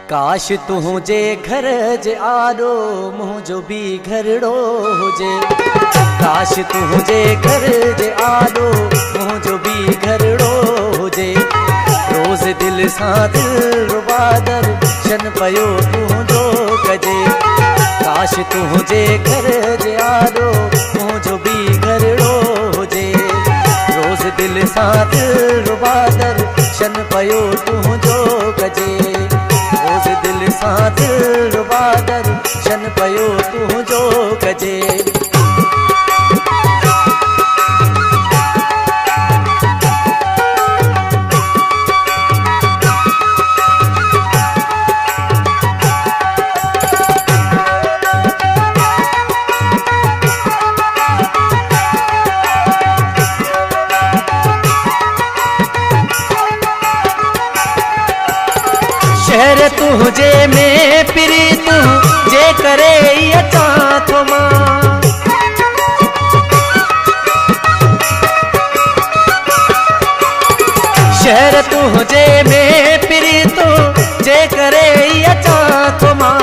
काश तुझे घर जे आरो मुझो भी घरड़ो हुजे। काश तुझे घर जे आरो मुझो भी घरड़ो हुजे। रोज दिल सां दिल रुबादर शन पयो तुझो कजे। काश तुझे घर जे आरो मुझो भी घरड़ो हुजे। रोज दिल सां दिल रुबादर शन पयो तुझो कजे। रोज दिल सां दिल रुबादर शन पयो तुझो कजे। शहर तुझे में पिरी तुझे करे अचा थो मां। शहर तुझे में पिरी तुझे करे अचा थो मां।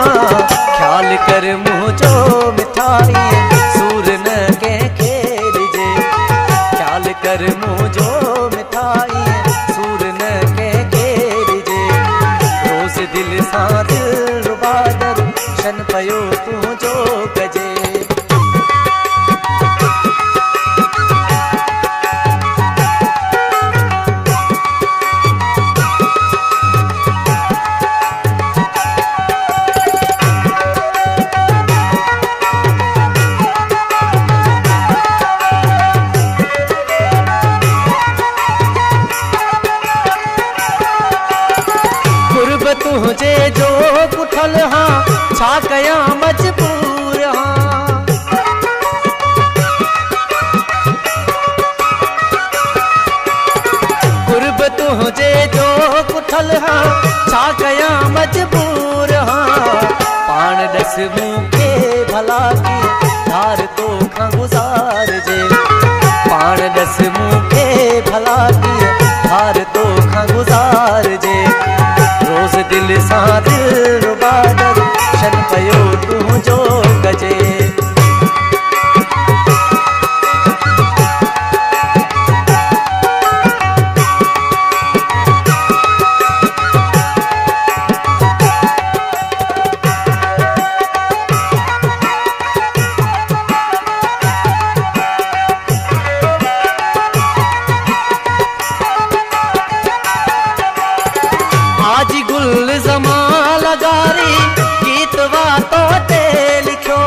ख्याल कर मुझो मिठाई सूर न कंहिंखे ॾिजे। ख्याल कर मुझो मिठाई सूर न कंहिंखे ॾिजे। रोज दिल सां दिल रुबादर शन पयो तुझो कजे। तुझे जो कुठल हाँ छा कया मजबूर हाँ। कुर्ब तुझे जो कुठल हाँ छा कया मजबूर हाँ। पान दस मूंखे भला की धार तो खां गुज़ार जे। पान दस मूंखे भला की धार तो खां गुज़ार जे। रोज दिल सां दिल रुबादर शन पयो तुझो कजे। आज गुल जमा लगारी गीतवा तो ते लिखो।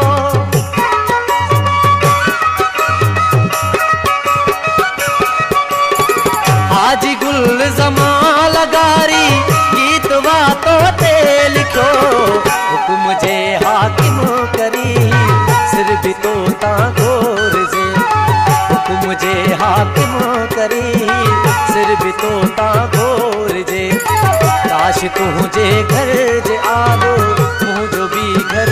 आज गुल जमा लगारी गीतवा तो ते लिखो। हुकुम जे हाकिम करी सिर भी तो तां गोर जे। हुकुम जे हाकिम करी सिर भी तो तां गोर जे। काश तुझे घर जे आरो मुझो भी घर